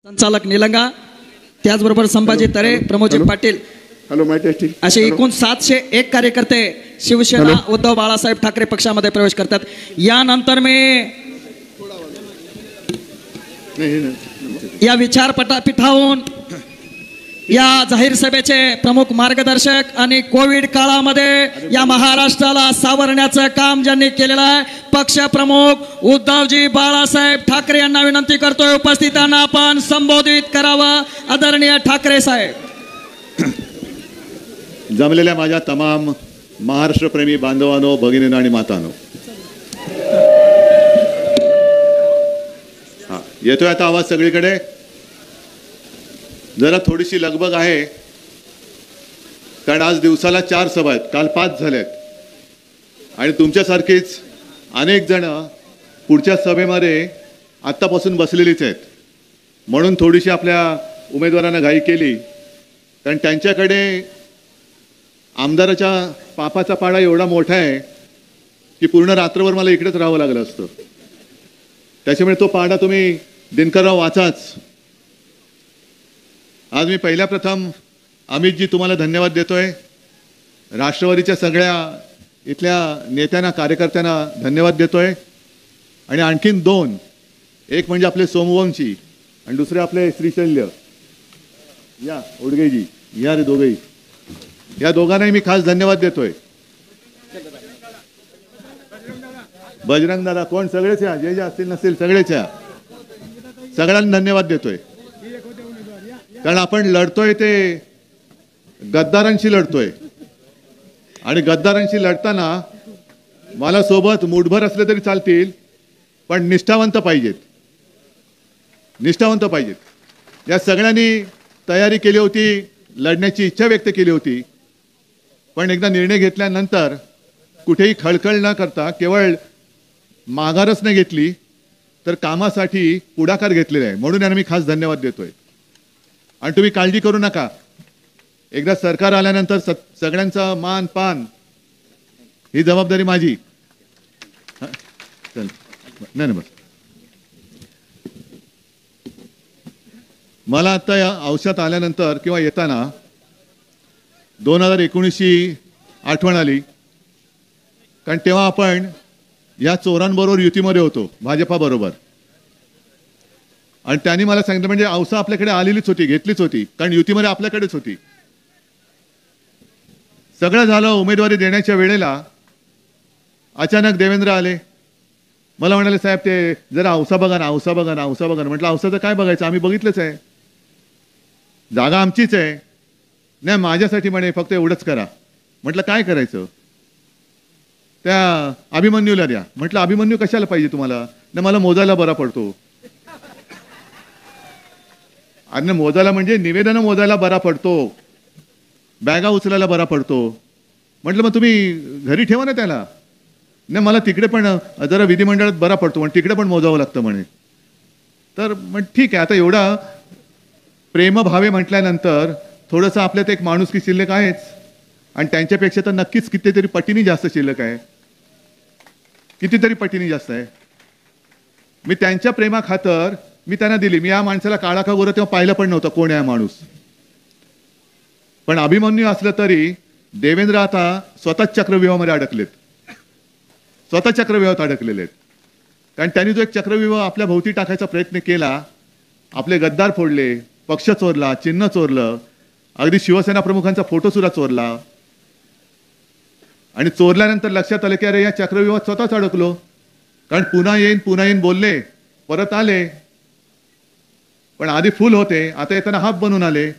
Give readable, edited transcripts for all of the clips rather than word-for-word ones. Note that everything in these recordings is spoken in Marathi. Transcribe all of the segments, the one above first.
संचालक निलंगा, त्याचबरोबर संभाजी तरे, प्रमोद पाटील असे एकूण 701 कार्यकर्ते शिवसेना उद्धव बाळासाहेब ठाकरे पक्षामध्ये प्रवेश करतात. यानंतर मी या विचारपीठाहून या जाहीर सभेचे प्रमुख मार्गदर्शक आणि कोविड काळामध्ये या महाराष्ट्राला सावरण्याचं काम ज्यांनी केलेलं आहे पक्ष प्रमुख उद्धवजी बाळासाहेब ठाकरे यांना विनंती करतोय, उपस्थितांना आपण संबोधित करावं. आदरणीय ठाकरे साहेब. जमलेल्या माझ्या तमाम महाराष्ट्र प्रेमी बांधवांनो, भगिनींनो आणि मातांनो, येतोय आता आवाज सगळीकडे? जरा थोडीशी लगबग आहे कारण आज दिवसाला 4 सभा आहेत, काल 5 झाल्यात आणि तुमच्यासारखीच अनेक जण पुढच्या सभेमध्ये आत्तापासून बसलेलीच आहेत. म्हणून थोडीशी आपल्या उमेदवारांना घाई केली कारण त्यांच्याकडे आमदाराच्या पापाचा पाडा एवढा मोठा आहे की पूर्ण रात्रभर मला इकडेच राहावं लागलं असतं. त्याच्यामुळे तो पाडा तुम्ही दिनकरराव वाचाच. आज मी पहिल्या प्रथम अमितजी तुम्हाला धन्यवाद देतोय. राष्ट्रवादीच्या सगळ्या इथल्या नेत्यांना, कार्यकर्त्यांना धन्यवाद देतोय. आणि आणखीन 2, एक म्हणजे आपले सोमवंशी आणि दुसरे आपले श्रीशल्य या उडगेजी, या रे दोघेही, या दोघांनाही मी खास धन्यवाद देतोय. बजरंग दादा कोण, सगळेच या, जे जे असतील नसतील सगळेच या, सगळ्यांना धन्यवाद देतोय. कारण आपण लढतोय ते गद्दारांशी लढतोय आणि गद्दारांशी लढताना मला सोबत मुठभर असले तरी चालतील पण निष्ठावंत पाहिजेत, निष्ठावंत पाहिजेत. या सगळ्यांनी तयारी केली होती, लढण्याची इच्छा व्यक्त केली होती, पण एकदा निर्णय घेतल्यानंतर कुठेही खळखळ न करता केवळ माघारच नाही घेतली तर कामासाठी पुढाकार घेतलेला आहे. म्हणून यांना मी खास धन्यवाद देतोय. आणि तुम्ही काळजी करू नका, एकदा सरकार आल्यानंतर सगळ्यांचा मान पान ही जबाबदारी माझी. चल नाही बस. मला आता या औषधात आल्यानंतर किंवा येताना 2019ची आठवण आली कारण तेव्हा आपण या चोरांबरोबर युतीमध्ये होतो, भाजपाबरोबर. आणि त्यांनी मला सांगितलं म्हणजे औसा आपल्याकडे आलेलीच होती, घेतलीच होती, कारण युतीमध्ये आपल्याकडेच होती. सगळं झालं, उमेदवारी देण्याच्या वेळेला अचानक देवेंद्र आले. मला म्हणाले साहेब ते जरा औसा बघा ना, औसा बघा ना, औसा बघा ना. म्हटलं औसाचं काय बघायचं, आम्ही बघितलंच आहे, जागा आमचीच आहे. नाही माझ्यासाठी म्हणे फक्त एवढंच करा. म्हटलं काय करायचं? त्या अभिमन्यूला द्या. म्हटलं अभिमन्यू कशाला पाहिजे तुम्हाला? नाही मला मोजायला बरा पडतो. आणि मोजायला म्हणजे निवेदन मोजायला बरा पडतो, बॅगा उचलायला बरा पडतो. म्हटलं मग तुम्ही घरी ठेवा ना त्याला. नाही मला तिकडे पण जरा विधिमंडळात बरा पडतो, पण तिकडे पण मोजावं लागतं म्हणे. तर मग ठीक आहे, आता एवढा प्रेमभावे म्हटल्यानंतर थोडंसं आपल्यात एक माणुसकी शिल्लक आहेच आणि त्यांच्यापेक्षा तर नक्कीच कितीतरी पटीने जास्त शिल्लक आहे, कितीतरी पटीने जास्त आहे. मी त्यांच्या प्रेमाखातर मी त्यांना दिली. मी या माणसाला काळा का गोरा तेव्हा पाहिलं पण नव्हतं कोण आहे माणूस. पण अभिमन्यू असलं तरी देवेंद्र आता स्वतःच चक्रव्यूहामध्ये अडकलेत, स्वतः चक्रव्यूहात अडकलेले आहेत. कारण त्यांनी जो एक चक्रव्यूह आपल्या भोवती टाकायचा प्रयत्न केला, आपले गद्दार फोडले, पक्ष चोरला, चिन्ह चोरलं, अगदी शिवसेना प्रमुखांचा फोटो सुद्धा चोरला. आणि चोरल्यानंतर लक्षात आलं की अरे या चक्रव्यूहात स्वतःच अडकलो. कारण पुन्हा येईन बोलले, परत आले, पण आधी फुल होते, आता येताना हाफ बनून आले.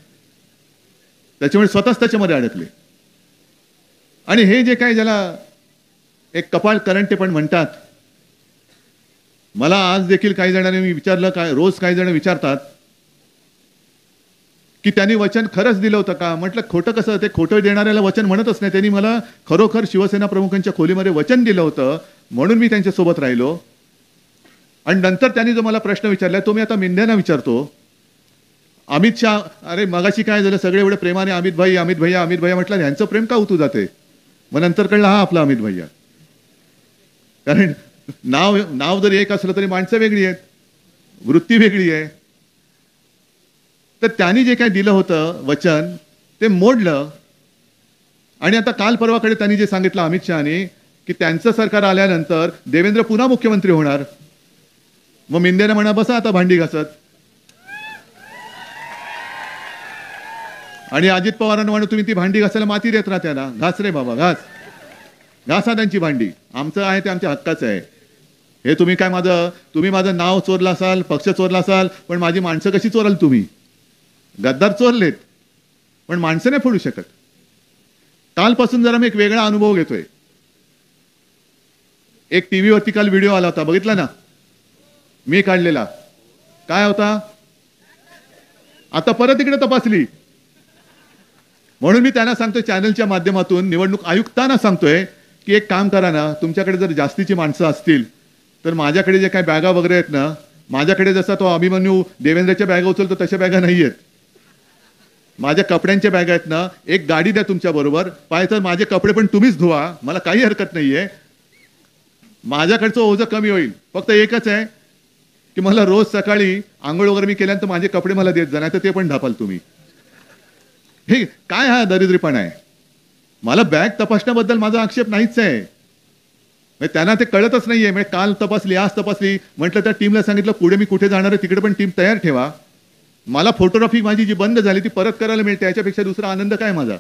त्याच्यामुळे स्वतःच त्याच्यामध्ये अडकले. आणि हे जे काही ज्याला एक कपाळ करंटे पण म्हणतात, मला आज देखील काही जणांनी मी विचारलं, काय रोज काही जण विचारतात की त्यांनी वचन खरंच दिलं होतं का? म्हटलं खोटं कसं, ते खोटं देणाऱ्याला वचन म्हणतच नाही. त्यांनी मला खरोखर शिवसेना प्रमुखांच्या खोलीमध्ये वचन दिलं होतं, म्हणून मी त्यांच्यासोबत राहिलो. आणि नंतर त्यांनी जो मला प्रश्न विचारला तो मी आता मिंद्यांना विचारतो. अमित शाह, अरे मगाशी काय झालं, सगळे एवढे प्रेमाने अमित भाई अमित भैया अमित भैया म्हटलं, ह्यांचं प्रेम का उतू जाते? मग नंतर कळलं हा आपला अमित भैया. कारण नाव जरी एक असलं तरी माणसं वेगळी आहेत, वृत्ती वेगळी आहे. तर त्यांनी जे काही दिलं होतं वचन ते मोडलं. आणि आता काल परवाकडे त्यांनी जे सांगितलं अमित शहानी की त्यांचं सरकार आल्यानंतर देवेंद्र पुन्हा मुख्यमंत्री होणार. मग मिंदेने म्हणा बसा आता भांडी घासत. आणि अजित पवारांना म्हणा तुम्ही ती भांडी घासायला माती देत राहा त्याला. घास रे बाबा घास. घासा त्यांची भांडी. आमचं आहे ते आमच्या हक्काचं आहे. हे तुम्ही काय तुम्ही माझं नाव चोरलं असाल, पक्ष चोरला असाल, पण माझी माणसं कशी चोराल तुम्ही? गद्दार चोरलेत पण माणसं नाही फोडू शकत. कालपासून जरा मी एक वेगळा अनुभव घेतोय. एक टीव्हीवरती काल व्हिडिओ आला होता, बघितला ना? मी काढलेला. काय होता? आता परत इकडे तपासली. म्हणून मी त्यांना सांगतोय चॅनलच्या माध्यमातून, निवडणूक आयुक्तांना सांगतोय की एक काम करा ना, तुमच्याकडे जर जास्तीची माणसं असतील तर माझ्याकडे जे काही बॅगा वगैरे आहेत ना, माझ्याकडे जसा तो अभिमन्यू देवेंद्रच्या बॅगा उचलतो तशा बॅगा नाही आहेत. माझ्या कपड्यांच्या बॅगा आहेत ना, एक गाडी द्या तुमच्या बरोबर. पाहिजे तर माझे कपडे पण तुम्हीच धुवा, मला काही हरकत नाहीये. माझ्याकडचं ओझं कमी होईल. फक्त एकच आहे की मला रोज सकाळी आंघोळ वगैरे मी केल्यानंतर माझे कपडे मला देत जा, नाही तर ते पण ढापाल तुम्ही. हे काय हा दरिद्रीपणा आहे? मला बॅग तपासण्याबद्दल माझा आक्षेप नाहीच आहे. त्यांना ते कळतच नाहीये. म्हणजे काल तपासली, आज तपासली म्हटलं, त्या टीमला सांगितलं पुढे मी कुठे जाणार आहे तिकडे पण टीम तयार ठेवा. मला फोटोग्राफी माझी जी बंद झाली ती परत करायला मिळते, याच्यापेक्षा दुसरा आनंद काय माझा?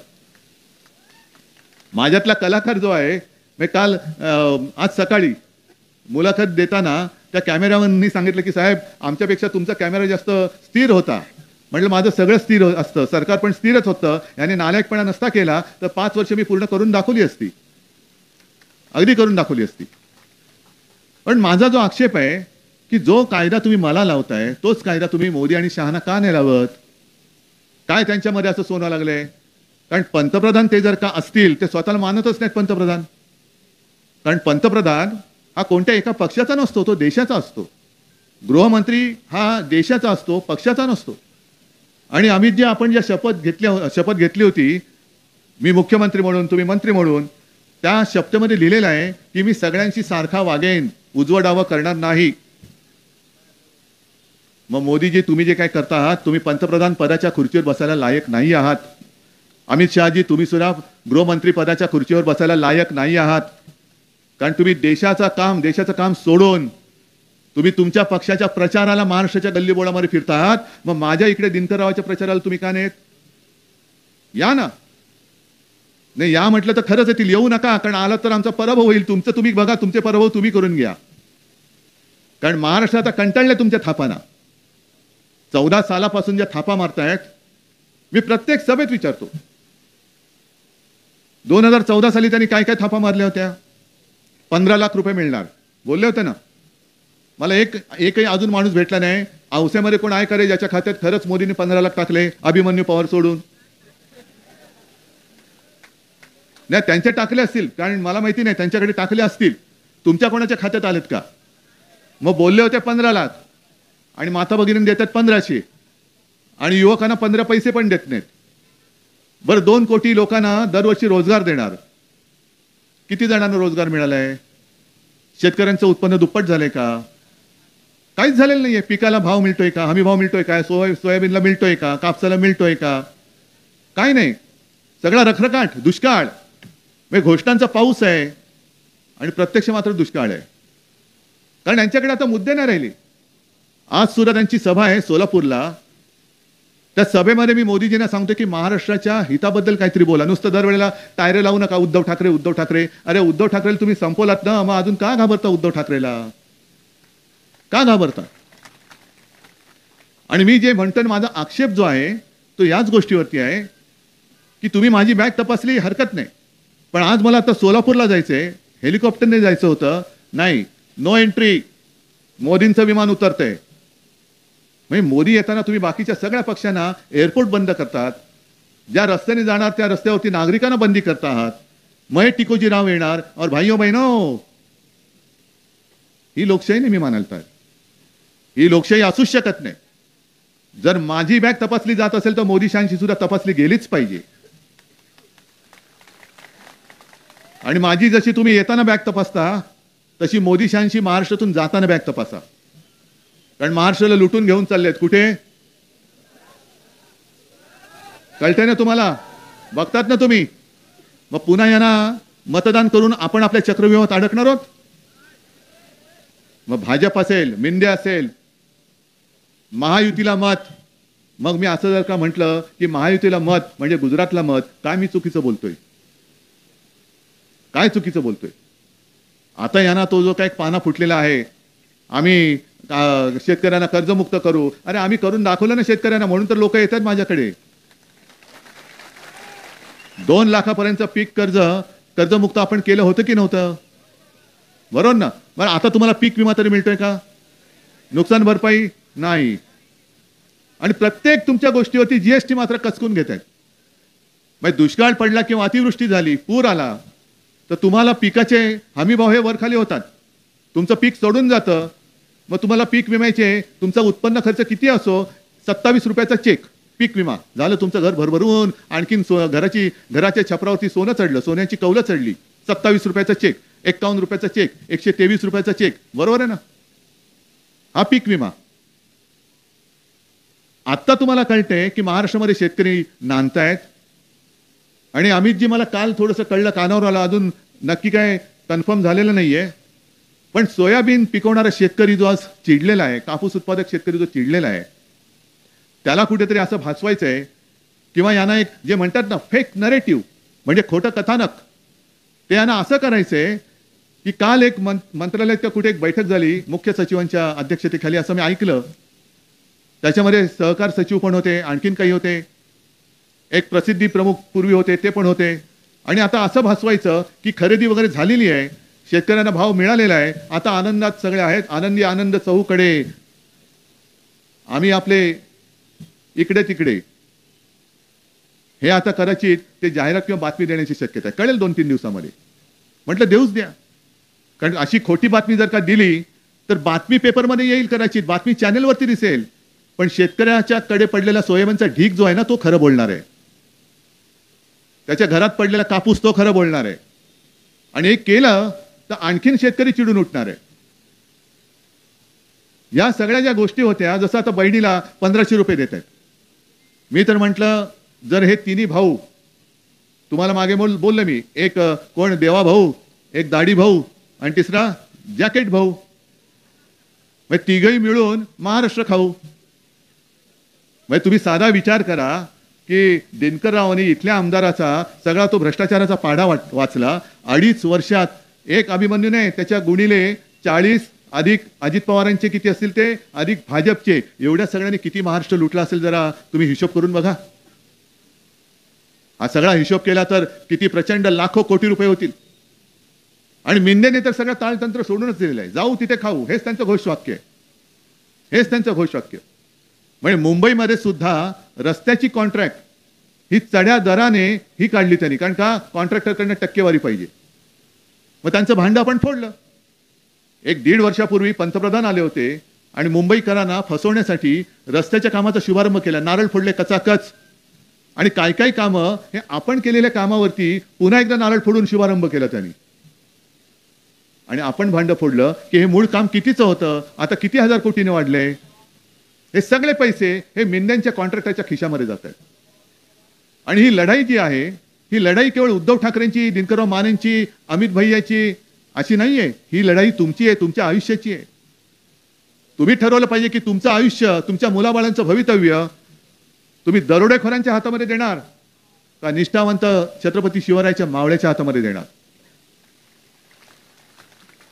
माझ्यातला कलाकार जो आहे, मी काल आज सकाळी मुलाखत देताना त्या कॅमेरामॅननी सांगितलं की साहेब आमच्यापेक्षा तुमचा कॅमेरा जास्त स्थिर होता. म्हटलं माझं सगळं स्थिर असतं, सरकार पण स्थिरच होतं. याने नालायकपणा नसता केला तर 5 वर्ष मी पूर्ण करून दाखवली असती, अगदी करून दाखवली असती. पण माझा जो आक्षेप आहे की जो कायदा तुम्ही मला लावताय तोच कायदा तुम्ही मोदी आणि शहाना का नाही लावत? काय त्यांच्यामध्ये असं सोनं लागलंय? कारण पंतप्रधान ते जर का असतील ते स्वतःला मानतच नाहीत पंतप्रधान. कारण पंतप्रधान हा कोणत्या एका पक्षाचा नसतो, तो देशाचा असतो. गृहमंत्री हा देशाचा असतो, पक्षाचा नसतो. आणि अमित आपण ज्या शपथ घेतली होती, मी मुख्यमंत्री म्हणून तुम्ही मंत्री म्हणून, त्या शपथेमध्ये लिहिलेलं आहे की मी सगळ्यांशी सारखा वागेन, उजवं डावं करणार नाही. मग मोदीजी तुम्ही जे काय करता आहात, तुम्ही पंतप्रधान पदाच्या खुर्चीवर बसायला लायक नाही आहात. अमित शहाजी तुम्ही सुद्धा गृहमंत्री पदाच्या खुर्चीवर बसायला लायक नाही आहात. कारण तुम्ही देशाचं काम सोडून तुम्ही तुमच्या पक्षाच्या प्रचाराला महाराष्ट्राच्या गल्लीबोळामध्ये फिरता आहात. मग माझ्या इकडे दिनकररावाच्या प्रचाराला तुम्ही का नाहीत? या ना. नाही या म्हटलं तर खरंच येतील, येऊ नका. कारण आलं तर आमचा पराभव होईल. तुमचं तुम्ही बघा, तुमचे पराभव तुम्ही करून घ्या. कारण महाराष्ट्र आता कंटाळले तुमच्या थापांना. 14 सालापासून ज्या थापा मारतायत, मी प्रत्येक सभेत विचारतो 2014 साली त्यांनी काय काय थापा मारल्या होत्या? 15 लाख रुपये मिळणार बोलले होते ना. मला एकही अजून माणूस भेटला नाही औस्यामध्ये कोण आहे करे ज्याच्या खात्यात खरंच मोदींनी 15 लाख टाकले, अभिमन्यू पवार सोडून. नाही त्यांचे टाकले असतील, कारण मला माहिती नाही, त्यांच्याकडे टाकले असतील. तुमच्या कोणाच्या खात्यात आलेत का? मग बोलले होते 15 लाख आणि माता भगिनी देतात 1500 आणि युवकांना 15 पैसे पण देत नाहीत. बरं 2 कोटी लोकांना दरवर्षी रोजगार देणार. किती जणांना रोजगार मिळालाय? शेतकऱ्यांचं उत्पन्न दुप्पट झालंय का? काहीच झालेलं नाहीये. पिकाला भाव मिळतोय का? हमी भाव मिळतोय का? सोयाबीनला मिळतोय का? कापसाला मिळतोय का? काय नाही. सगळा रखरखाट, दुष्काळ. म्हणजे घोषणांचा पाऊस आहे आणि प्रत्यक्ष मात्र दुष्काळ आहे. कारण यांच्याकडे आता मुद्दे नाही राहिले. आज सुद्धा त्यांची सभा आहे सोलापूरला. त्या सभेमध्ये मी मोदीजींना सांगतो की महाराष्ट्राच्या हिताबद्दल काहीतरी बोला. नुसतं दरवेळेला टायरे लावू नका उद्धव ठाकरे उद्धव ठाकरे. अरे उद्धव ठाकरेला तुम्ही संपवलात ना, मग अजून का घाबरता उद्धव ठाकरेला? का घाबरता? आणि मी जे म्हणतो माझा आक्षेप जो आहे तो याच गोष्टीवरती आहे की तुम्ही माझी बॅग तपासली हरकत नाही, पण आज मला आता सोलापूरला जायचंय, हेलिकॉप्टरने जायचं होतं. नाही, नो एंट्री. मोदींचं विमान उतरतंय. म्हणजे मोदी येताना तुम्ही बाकीच्या सगळ्या पक्षांना एअरपोर्ट बंद करतात. ज्या रस्त्याने जाणार त्या रस्त्यावरती नागरिकांना बंदी करता आहात. मग टिकोजी राव येणार और भाइयों बहनों, ही लोकशाही नाही मी मानायला. ही लोकशाही असूच शकत नाही. जर माझी बॅग तपासली जात असेल तर मोदी शहांची सुद्धा तपासली गेलीच पाहिजे. आणि माझी जशी तुम्ही येताना बॅग तपासता तशी मोदी शहांशी महाराष्ट्रातून जाताना बॅग तपासा. कारण महाराष्ट्राला लुटून घेऊन चाललेत. कुठे? कळतंय ना तुम्हाला? बघतात ना तुम्ही? मग पुन्हा यांना मतदान करून आपण आपल्या चक्रव्यूहात अडकणार आहोत? मग भाजप असेल, मिंदे असेल, महायुतीला मत. मग मी असं जर का म्हटलं की महायुतीला मत म्हणजे गुजरातला मत, काय मी चुकीचं बोलतोय? काय चुकीचं बोलतोय? आता यांना तो जो काही पाना फुटलेला आहे, आम्ही शेतकऱ्यांना कर्जमुक्त करू. अरे आम्ही करून दाखवलं ना शेतकऱ्यांना, म्हणून तर लोक येतात माझ्याकडे. 2 लाखापर्यंतचं पीक कर्जमुक्त आपण केलं होतं की नव्हतं? बरोबर ना? बरं, आता तुम्हाला पीक विमा तरी मिळतोय का? नुकसान भरपाई नाही. आणि प्रत्येक तुमच्या गोष्टीवरती जीएसटी मात्र कचकून घेत आहेत. म्हणजे दुष्काळ पडला किंवा अतिवृष्टी झाली, पूर आला, तर तुम्हाला पिकाचे हमीभाव हे वरखाली होतात. तुमचं पीक सोडून जातं. मग तुम्हाला पीक विम्याचे तुमचा उत्पन्न खर्च किती असो, 27 रुपयाचा चेक पीक विमा झालं, तुमचं घर भरभरून. आणखीन घराच्या छपरावरती सोनं चढलं, सोन्याची कौलं चढली. 27 रुपयाचा चेक, 51 रुपयाचा चेक, 123 रुपयाचा चेक. बरोबर आहे ना? हा पीक विमा. आता तुम्हाला कळतंय की महाराष्ट्रामध्ये शेतकरी नांदतायत. आणि अमितजी, मला काल थोडंसं कळलं, कानावर आलं, अजून नक्की काय कन्फर्म झालेलं नाहीये, पण सोयाबीन पिकवणारा शेतकरी जो आज चिडलेला आहे, कापूस उत्पादक शेतकरी जो चिडलेला आहे, त्याला कुठेतरी असं भासवायचंय किंवा यांना एक जे म्हणतात ना फेक नरेटिव्ह, म्हणजे खोटं कथानक, ते यांना असं करायचंय की काल एक मंत्रालयात कुठे एक बैठक झाली मुख्य सचिवांच्या अध्यक्षतेखाली, असं मी ऐकलं. त्याच्यामध्ये सहकार सचिव पण होते, आणखीन काही होते, एक प्रसिद्धी प्रमुख पूर्वी होते ते पण होते. आणि आता असं भासवायचं की खरेदी वगैरे झालेली आहे, शेतकऱ्यांना भाव मिळालेला आहे, आता आनंदात सगळे आहेत, आनंदी आनंद चहूकडे. आम्ही आपले इकडे तिकडे. हे आता कदाचित ते जाहिरात किंवा बातमी देण्याची शक्यता आहे. कळेल 2-3 दिवसामध्ये. म्हटलं देऊच द्या, कारण अशी खोटी बातमी जर का दिली तर बातमी पेपरमध्ये येईल, कदाचित बातमी चॅनेलवरती दिसेल, पण शेतकऱ्याच्या कडे पडलेला सोयाबीनचा ढीक जो आहे ना, तो खरं बोलणार आहे. त्याच्या घरात पडलेला कापूस तो खरं बोलणार आहे. आणि हे केलं तर आणखीन शेतकरी चिडून उठणार आहे. या सगळ्या ज्या गोष्टी होत्या, जसं आता बहिणीला 1500 रुपये देत आहेत. मी तर म्हटलं, जर हे तिन्ही भाऊ, तुम्हाला मागे बोललं मी, एक कोण देवा भाऊ, एक दाढी भाऊ आणि तिसरा जॅकेट भाऊ, मग तिघही मिळून महाराष्ट्र खाऊ. मग तुम्ही साधा विचार करा की दिनकररावांनी इथल्या आमदाराचा सगळा तो भ्रष्टाचाराचा पाढा वाचला. 2.5 वर्षात एक अभिमन्यूने त्याच्या गुणिले 40 अधिक अजित पवारांचे किती असतील ते, अधिक भाजपचे, एवढ्या सगळ्यांनी किती महाराष्ट्र लुटला असेल, जरा तुम्ही हिशोब करून बघा. हा सगळा हिशोब केला तर किती प्रचंड लाखो कोटी रुपये होतील. आणि मिंदेने तर सगळं ताळतंत्र सोडूनच दिलेलं आहे. जाऊ तिथे खाऊ, हेच त्यांचं घोषवाक्य आहे. हेच त्यांचं घोषवाक्य. म्हणजे मुंबईमध्ये सुद्धा रस्त्याची कॉन्ट्रॅक्ट ही चढ्या दराने ही काढली त्यांनी, कारण का कॉन्ट्रॅक्टरकडनं टक्केवारी पाहिजे. मग त्यांचं भांडं आपण फोडलं. 1-1.5 वर्षापूर्वी पंतप्रधान आले होते आणि मुंबईकरांना फसवण्यासाठी रस्त्याच्या कामाचा शुभारंभ केला. नारळ फोडले कचाकच. आणि काय काय कामं हे आपण केलेल्या कामावरती पुन्हा एकदा नारळ फोडून शुभारंभ केला त्यांनी. आणि आपण भांडं फोडलं की हे मूळ काम कितीचं होतं, आता किती हजार कोटीने वाढले. हे सगळे पैसे हे मिंद्यांच्या कॉन्ट्रॅक्टरच्या खिशामध्ये जात आहेत. आणि ही लढाई जी आहे, ही लढाई केवळ उद्धव ठाकरेंची, दिनकरराव मानेंची, अमित भैयाची अशी नाहीये. ही लढाई तुमची आहे, तुमच्या आयुष्याची आहे. तुम्ही ठरवलं पाहिजे की तुमचं आयुष्य, तुमच्या मुलाबाळांचं भवितव्य तुम्ही दरोडेखोरांच्या हातामध्ये देणार का निष्ठावंत छत्रपती शिवरायाच्या मावळ्याच्या हातामध्ये देणार.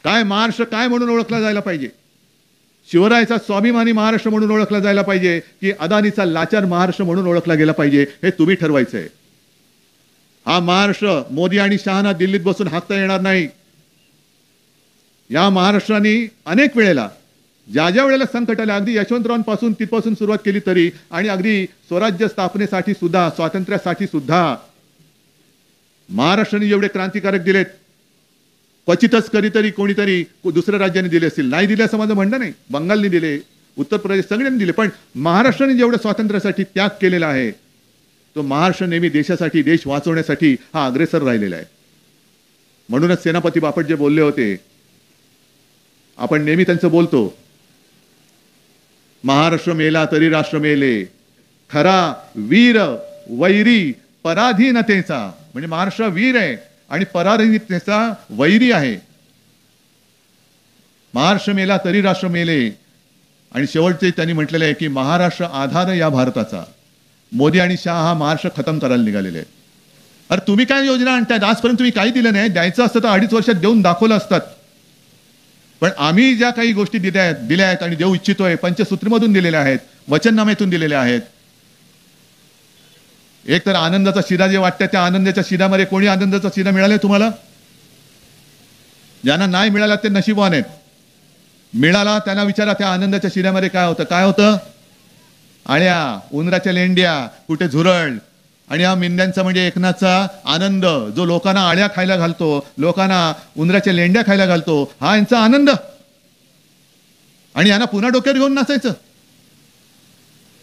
काय महाराष्ट्र काय म्हणून ओळखला जायला पाहिजे? शिवरायाचा स्वाभिमानी महाराष्ट्र म्हणून ओळखला जायला पाहिजे की अदानीचा लाचार महाराष्ट्र म्हणून ओळखला गेला पाहिजे, हे तुम्ही ठरवायचंय. हा महाराष्ट्र मोदी आणि शहाना दिल्लीत बसून हाकता येणार नाही. या महाराष्ट्राने अनेक वेळेला ज्या ज्या वेळेला संकट आले, अगदी यशवंतरावांपासून तिथपासून सुरुवात केली तरी, आणि अगदी स्वराज्य स्थापनेसाठी सुद्धा, स्वातंत्र्यासाठी सुद्धा महाराष्ट्राने जेवढे क्रांतिकारक दिलेत, क्वचितच कधीतरी कोणीतरी दुसऱ्या राज्याने दिले असतील. नाही दिले असं माझं म्हणणं नाही. बंगालने दिले, उत्तर प्रदेश सगळ्यांनी दिले, पण महाराष्ट्राने जेवढं स्वातंत्र्यासाठी त्याग केलेला आहे, तो महाराष्ट्र नेहमी देशासाठी, देश वाचवण्यासाठी हा अग्रेसर राहिलेला आहे. म्हणूनच सेनापती बापट जे बोलले होते, आपण नेहमी त्यांचं बोलतो, महाराष्ट्र मेला तरी राष्ट्र मेले, खरा वीर वैरी पराधीनतेचा, म्हणजे महाराष्ट्र वीर आहे आणि पराधीनतेचा वैरी आहे. महाराष्ट्र मेला तरी राष्ट्र मेले. आणि शेवटचे त्यांनी म्हटलेलं आहे की महाराष्ट्र आधार या भारताचा. मोदी आणि शहा हा महाराष्ट्र खतम करायला निघालेले आहेत. अरे तुम्ही काय योजना आणतायत? आजपर्यंत तुम्ही काही दिलं नाही. द्यायचं असतं तर 2.5 वर्षात देऊन दाखवलं असतात. पण आम्ही ज्या काही गोष्टी दिल्या आहेत आणि देऊ इच्छितोय, पंचसूत्रीमधून दिलेल्या आहेत, वचननाम्यातून दिलेल्या आहेत. एक तर आनंदाचा शिरा जे वाटतं, त्या आनंदाच्या शिऱ्यामध्ये कोणी आनंदाचा शिरा मिळाला तुम्हाला? ज्यांना नाही मिळाला ते नशीबवान आहेत. मिळाला त्यांना विचारा त्या आनंदाच्या शिऱ्यामध्ये काय होतं. काय होतं? आळ्या, उंदराच्या लेंड्या, कुठे झुरळ. आणि हा मेंढ्यांचा म्हणजे एकनाथचा आनंद, जो लोकांना आळ्या खायला घालतो, लोकांना उंदराच्या लेंड्या खायला घालतो, हा यांचा आनंद. आणि यांना पुन्हा डोक्यावर घेऊन नाचायचं.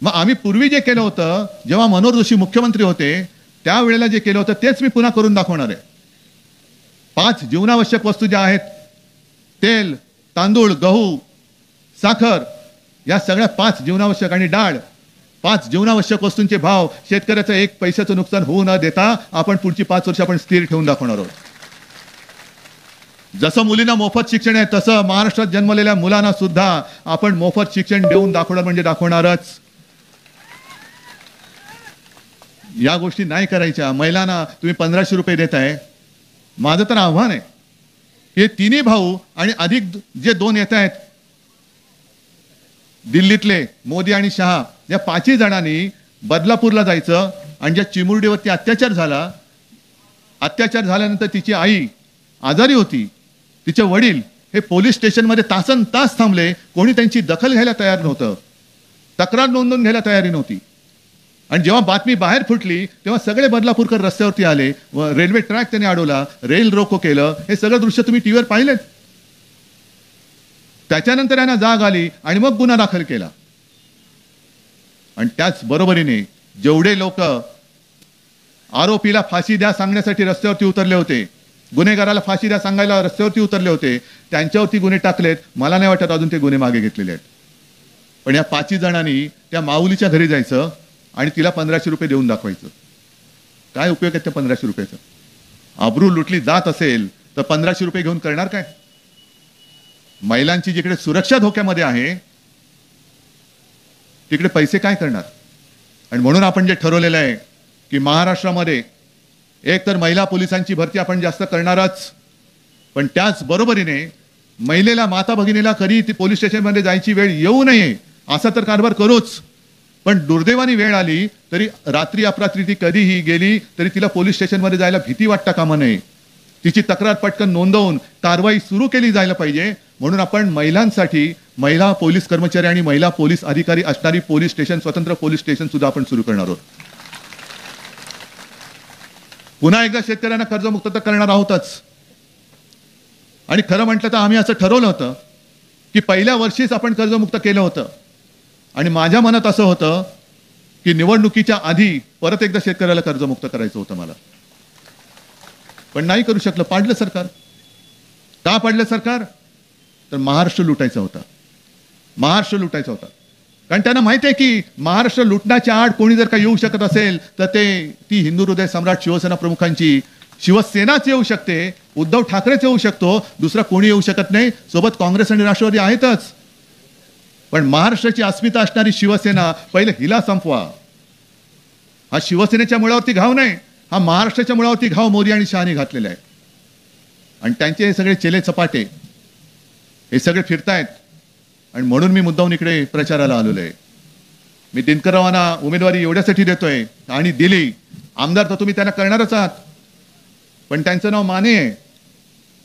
मग आम्ही पूर्वी जे केलं होतं, जेव्हा मनोहर जोशी मुख्यमंत्री होते त्यावेळेला जे केलं होतं तेच मी पुन्हा करून दाखवणार आहे. 5 जीवनावश्यक वस्तू ज्या आहेत, तेल, तांदूळ, गहू, साखर, या सगळ्या 5 जीवनावश्यक, आणि डाळ, 5 जीवनावश्यक वस्तूंचे भाव शेतकऱ्याचं 1 पैशाचं नुकसान होऊ न देता आपण पुढची 5 वर्ष आपण स्थिर ठेवून दाखवणार आहोत. जसं मुलींना मोफत शिक्षण आहे तसं महाराष्ट्रात जन्मलेल्या मुलांना सुद्धा आपण मोफत शिक्षण देऊन दाखवणार म्हणजे दाखवणारच. या गोष्टी नाही करायच्या. महिलांना तुम्ही 1500 रुपये देताय. माझं तर आव्हान आहे, हे तिन्ही भाऊ आणि अधिक जे 2 येत आहेत दिल्लीतले, मोदी आणि शहा, या 5ही जणांनी बदलापूरला जायचं. आणि ज्या चिमुरडीवरती अत्याचार झाल्यानंतर तिची आई आजारी होती, तिचे वडील हे पोलीस स्टेशनमध्ये तासनतास थांबले. कोणी त्यांची दखल घ्यायला तयार नव्हतं, तक्रार नोंदवून घ्यायला तयारी नव्हती. आणि जेव्हा बातमी बाहेर फुटली तेव्हा सगळे बदलापूरकर रस्त्यावरती आले व रेल्वे ट्रॅक त्यांनी अडवला, रेल रोको केलं. हे सगळं दृश्य तुम्ही टीव्हीवर पाहिलेत. त्याच्यानंतर यांना जाग आली आणि मग गुन्हा दाखल केला. आणि त्याच बरोबरीने जेवढे लोक आरोपीला फाशी द्या सांगण्यासाठी रस्त्यावरती उतरले होते, गुन्हेगाराला फाशी द्या सांगायला रस्त्यावरती उतरले होते, त्यांच्यावरती गुन्हे टाकलेत. मला नाही वाटत अजून ते गुन्हे मागे घेतलेले आहेत. पण या 5ही जणांनी त्या माऊलीच्या घरी जायचं आणि तिला 1500 रुपये देऊन दाखवायचं. काय उपयोग आहे त्या 1500 रुपयाचा? आबरू लुटली जात असेल तर 1500 रुपये घेऊन करणार काय? महिलांची जिकडे सुरक्षा धोक्यामध्ये आहे तिकडे पैसे काय करणार? आणि म्हणून आपण जे ठरवलेलं आहे की महाराष्ट्रामध्ये एक तर महिला पोलिसांची भरती आपण जास्त करणारच, पण त्याच बरोबरीने महिलेला, माता भगिनीला कधी ती पोलीस स्टेशनमध्ये जायची वेळ येऊ नये असा तर कारभार करूच. पण दुर्दैवानी वेळ आली तरी रात्री अपरात्री ती कधीही गेली तरी तिला पोलीस स्टेशनमध्ये जायला भीती वाटता कामा नये. तिची तक्रार पटकन नोंदवून कारवाई सुरू केली जायला पाहिजे. म्हणून आपण महिलांसाठी महिला पोलीस कर्मचारी आणि महिला पोलीस अधिकारी असणारी पोलीस स्टेशन, स्वतंत्र पोलीस स्टेशन सुद्धा आपण सुरू करणार आहोत. पुन्हा एकदा शेतकऱ्यांना कर्जमुक्त तर करणार आहोतच. आणि खरं म्हटलं तर आम्ही असं ठरवलं होतं की पहिल्या वर्षीच आपण कर्जमुक्त केलं होतं. आणि माझ्या मनात असं होतं की निवडणुकीच्या आधी परत एकदा शेतकऱ्याला कर्जमुक्त करायचं होतं मला. पण नाही करू शकलं. पाडलं सरकार. का पाडलं सरकार? तर महाराष्ट्र लुटायचा होता. महाराष्ट्र लुटायचा होता. कारण त्यांना माहिती आहे की महाराष्ट्र लुटण्याच्या आड कोणी जर का येऊ शकत असेल तर ती हिंदू हृदय सम्राट शिवसेना प्रमुखांची शिवसेनाच येऊ शकते, उद्धव ठाकरेच येऊ शकतो, दुसरा कोणी येऊ शकत नाही. सोबत काँग्रेस आणि राष्ट्रवादी आहेतच. पण महाराष्ट्राची अस्मिता असणारी शिवसेना पहिले हिला संपवा. हा शिवसेनेच्या मुळावरती घाव नाही, हा महाराष्ट्राच्या मुळावरती घाव मोदी आणि शहानी घातलेला आहे. आणि त्यांचे हे सगळे चेले चपाटे हे सगळे फिरतायत. आणि म्हणून मी मुद्दाहून इकडे प्रचाराला आलेलो आहे. मी दिनकररावांना उमेदवारी एवढ्यासाठी देतोय आणि दिली. आमदार तर तुम्ही त्यांना करणारच आहात, पण त्यांचं नाव माने आहे.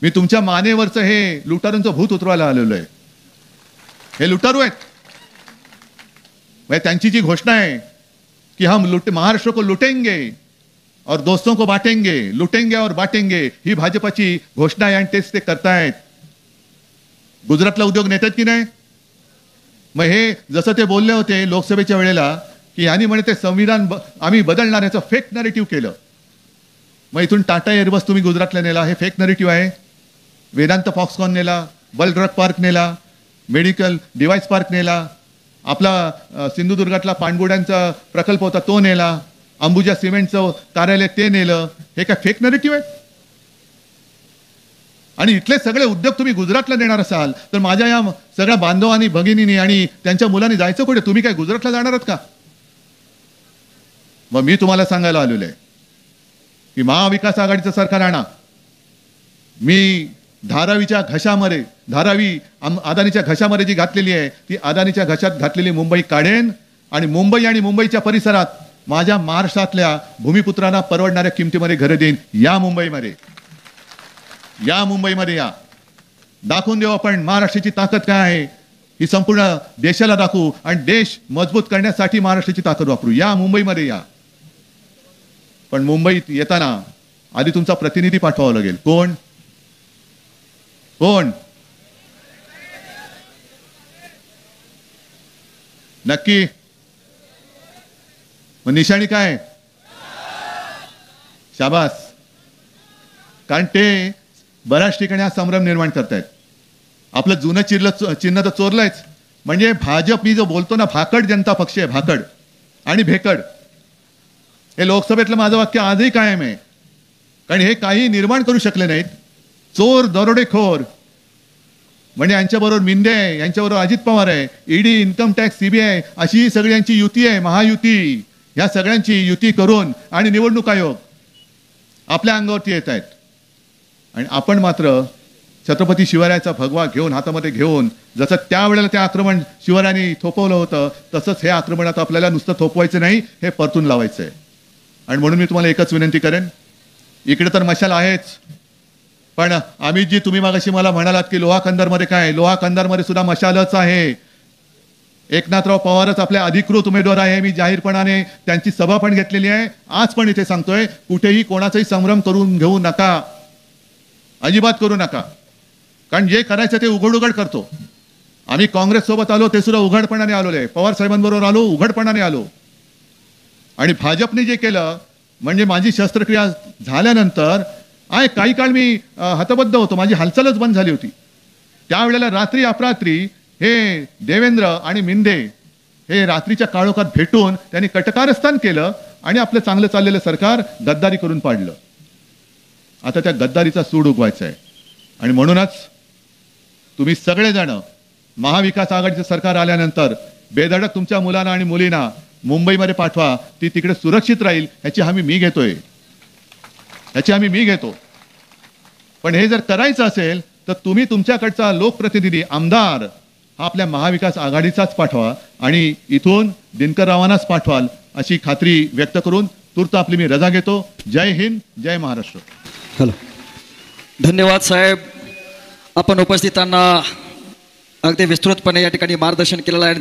मी तुमच्या मानेवरचं हे लुटारूंचं भूत उतरवायला आलेलो आहे. हे लुटारू आहेत. त्यांची जी घोषणा आहे की हम महाराष्ट्र को लुटेंगे और दोस्तों को बांटेंगे, लुटेंगे और बांटेंगे, ही भाजपाची घोषणा आहे आणि तेच ते करतायत. गुजरातला उद्योग नेतात की नाही? मग हे जसं ते बोलले होते लोकसभेच्या वेळेला की यांनी म्हणे ते संविधान आम्ही बदलणार, याचं फेक नरेटिव्ह केलं. मग इथून टाटा एअरबस तुम्ही गुजरातला नेला, हे फेक नरेटिव्ह आहे. वेदांत फॉक्सकॉन नेला, बल ड्रग पार्क नेला, मेडिकल डिव्हाइस पार्क नेला, आपला सिंधुदुर्गातला पाणबुड्यांचा प्रकल्प होता तो नेला. अंबुजा सिमेंटचं कार्यालय ते नेलं, हे काय फेक नरेटिव्ह आहे? आणि इथले सगळे उद्योग तुम्ही गुजरातला नेणार असाल तर माझ्या या सगळ्या बांधवांनी भगिनींनी आणि त्यांच्या मुलांनी जायचं कुठे? तुम्ही काय गुजरातला जाणार आहात का? मग मी तुम्हाला सांगायला आलेलो आहे की महाविकास आघाडीचं सरकार आणा. मी धारावीच्या घशामध्ये अदानीच्या घशामध्ये जी घातलेली आहे ती अदानीच्या घशात घातलेली मुंबई काढेन आणि मुंबईच्या परिसरात माझ्या महाराष्ट्रातल्या भूमिपुत्रांना परवडणाऱ्या किमतीमध्ये घरं देईन. या मुंबईमध्ये या दाखवून देऊ आपण महाराष्ट्राची ताकद काय आहे ही संपूर्ण देशाला दाखवू आणि देश मजबूत करण्यासाठी महाराष्ट्राची ताकद वापरू. या मुंबईमध्ये या. पण मुंबईत येताना आधी तुमचा प्रतिनिधी पाठवावा लागेल. कोण? नक्की? मग निशाणी काय? शाबास. कारण ते बऱ्याच ठिकाणी हा संभ्रम निर्माण करतायत. आपलं जुनं चिन्ह तर चोरलंयच. म्हणजे भाजप, मी जो बोलतो ना, भाकड जनता पक्ष आहे, भाकड आणि भेकड. हे लोकसभेतलं माझं वाक्य आजही कायम आहे. कारण हे काही निर्माण करू शकले नाहीत. चोर, दरोडेखोर, म्हणजे यांच्याबरोबर मिंदे आहे, यांच्याबरोबर अजित पवार आहे, ईडी, इन्कम टॅक्स, सीबीआय, अशी सगळ्यांची युती आहे, महायुती. या सगळ्यांची युती करून आणि निवडणूक आयोग आपल्या अंगावरती येत आहेत. आणि आपण मात्र छत्रपती शिवरायाचा भगवा घेऊन हातामध्ये घेऊन, जसं त्यावेळेला ते आक्रमण शिवरायांनी थोपवलं होतं तसंच हे आक्रमण आता आपल्याला नुसतं थोपवायचं नाही, हे परतून लावायचं आहे. आणि म्हणून मी तुम्हाला एकच विनंती करेन, इकडे तर मशाल आहेच, पण अमितजी तुम्ही मागाशी मला म्हणालात की लोहा कंदारमध्ये काय? लोहा कंदारमध्ये सुद्धा मशालच आहे. एकनाथराव पवारच आपल्या अधिकृत उमेदवार आहे. मी जाहीरपणाने त्यांची सभा पण घेतलेली आहे. आज पण इथे सांगतोय, कुठेही कोणाचाही संभ्रम करून घेऊ नका, अजिबात करू नका. कारण जे करायचं ते उघड करतो. आम्ही काँग्रेस सोबत आलो ते सुद्धा उघडपणाने आलोय, पवार साहेबांबरोबर आलो उघडपणाने आलो. आणि भाजपने जे केलं म्हणजे माझी शस्त्रक्रिया झाल्यानंतर काही काळ मी हतबद्ध होतो, माझी हालचालच बंद झाली होती. त्यावेळेला रात्री अपरात्री हे देवेंद्र आणि मिंदे हे रात्रीच्या काळोखात भेटून त्यांनी कटकारस्थान केलं आणि आपलं चांगलं चाललेलं सरकार गद्दारी करून पाडलं. आता त्या गद्दारीचा सूड उगवायचा आहे. आणि म्हणूनच तुम्ही सगळेजण महाविकास आघाडीचं सरकार आल्यानंतर बेधडक तुमच्या मुलांना आणि मुलींना मुंबईमध्ये पाठवा. ती तिकडे सुरक्षित राहील याची हमी मी घेतो. पण हे जर करायचं असेल तर तुम्ही तुमच्याकडचा लोकप्रतिनिधी आमदार हा आपल्या महाविकास आघाडीचाच पाठवा आणि इथून दिनकररावांनाच पाठवाल अशी खात्री व्यक्त करून तूर्त आपली मी रजा घेतो. जय हिंद, जय महाराष्ट्र. हॅलो, धन्यवाद साहेब. आपण उपस्थितांना अगदी विस्तृतपणे या ठिकाणी मार्गदर्शन केलेलं आहे.